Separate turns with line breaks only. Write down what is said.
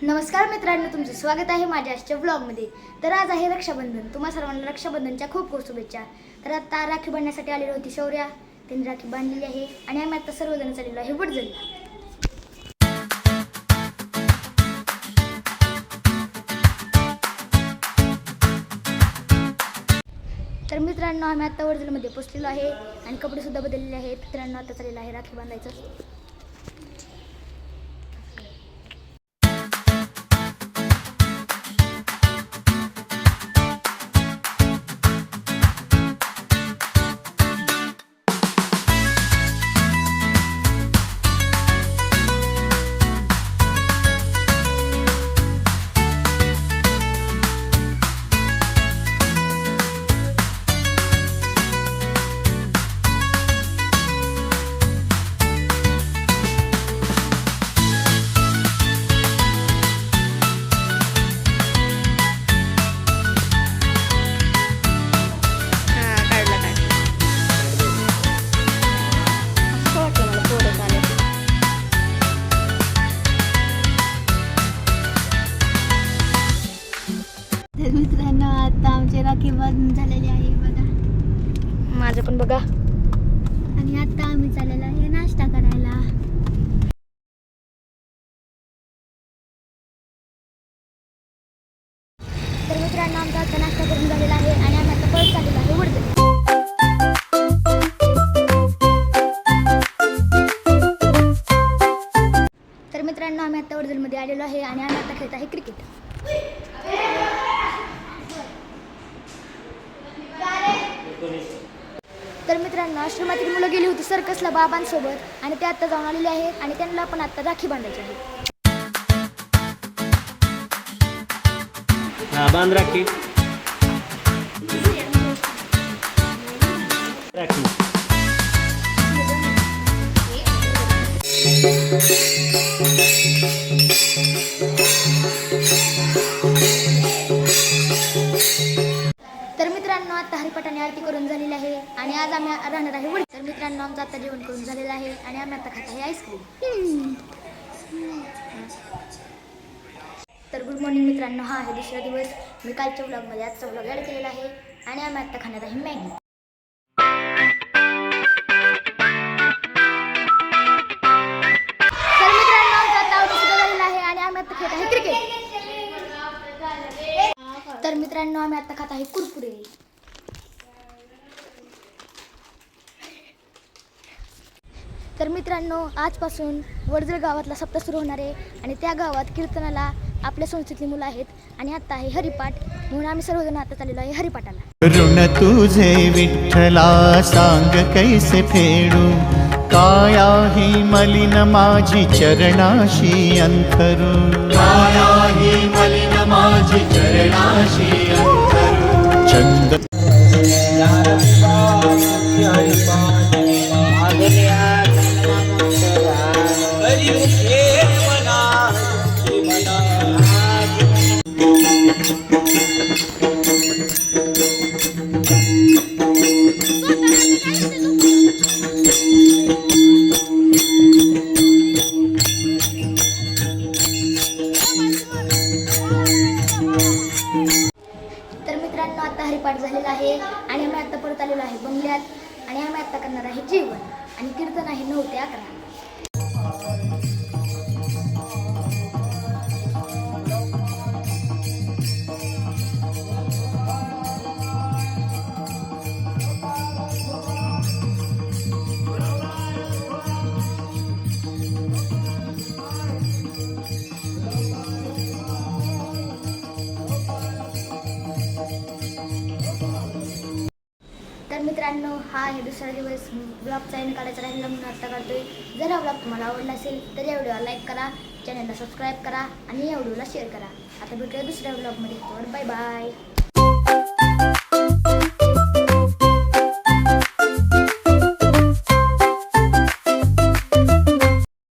नमस्कार मित्रांनो, तुमचे स्वागत आहे माझ्या आजच्या व्लॉगमध्ये। तर आज आहे रक्षाबंधन। तुम्हा सर्वांना रक्षाबंधनच्या खूप खूप शुभेच्छा। तर आता राखी बांधण्यासाठी आलेली होती शौर्या, त्यांनी राखी बांधलेली आहे आणि आम्ही आता सर्वजण चाललेलो आहे वडजरला। तर मित्रांनो, आम्ही आता वडजरमध्ये पोहोचलेलो आहे आणि कपडे सुद्धा बदललेले आहेत। मित्रांनो, आता चाललेलं आहे राखी बांधायचं।
मित्रांनो, आता आमची राखी बांधून झालेली आहे बघा।
माझं पण बघा।
आणि आता आम्ही चाललेलो आहे नाश्ता करायला।
तर मित्रांनो, आमचा आता नाश्ता करून झालेला आहे आणि आम्ही आता परत चाललेलो आहे वडजर। तर मित्रांनो, आम्ही आता वडजरमध्ये आलेलो आहे आणि आम्ही आता खेळत आहे क्रिकेट। तर मित्रांनो, आश्रमातील मुलं गेली होती सर्कसला बाबांसोबत आणि ते आता जाऊन आलेले आहेत आणि त्यांना पण आता राखी बांधायची आहे।
बांध राखी राखी। तर मित्रांनो, आता हरिपाठाने आरती करून झालेली आहे आणि आज आम्ही राहणार आहे वडजर। तर मित्रांनो, आमचं आता जेवण करून झालेलं आहे आणि आम्ही आता खात आहे आईस्क्रीम। तर गुड मॉर्निंग मित्रांनो, हा आहे दुसरा दिवस। मी कालच्या व्लॉगमध्ये आजचा व्लॉग ॲड केलेला आहे आणि आम्ही आता खाणार आहे मॅगी। तर मित्रांनो, आमचा आता आवडी सुद्धा झालेला आहे आणि आम्ही आता खेळत आहे क्रिकेट। तर मित्रांनो, आम्ही आता खात आहे कुरकुरे। तर मित्रांनो, आजपासून वडजर गावातला सप्ताह सुरू होणार आहे आणि त्या गावात कीर्तनाला आपल्या संस्थेतली मुलं आहेत आणि आता आहे हरिपाठ, म्हणून आम्ही सर्वजण आता चाललेलो आहे हरिपाठाला।
ऋण तुझे विठ्ठला सांग कैसे फेडू, काया ही मलिन माझी चरणाशी अंथरू, काया ही मलिन माझी चरणाशी अंथरू। चंद
तर मित्रांनो, आता हरिपाठ झालेला आहे आणि आम्ही आता परत आलेलो आहे बंगल्यात आणि आम्ही आता करणार आहे जेवण आणि कीर्तन आहे 9 ते 11। तर मित्रांनो, हा आहे दुसरा दिवस। ब्लॉगचा एंड काढायचा राहिला म्हणून आता काढतोय। जर हा ब्लॉग तुम्हाला आवडला असेल तर या व्हिडिओला लाईक करा, चॅनलला सबस्क्राईब करा आणि या व्हिडिओला शेअर करा। आता भेटूया दुसऱ्या ब्लॉगमध्ये। Bye bye.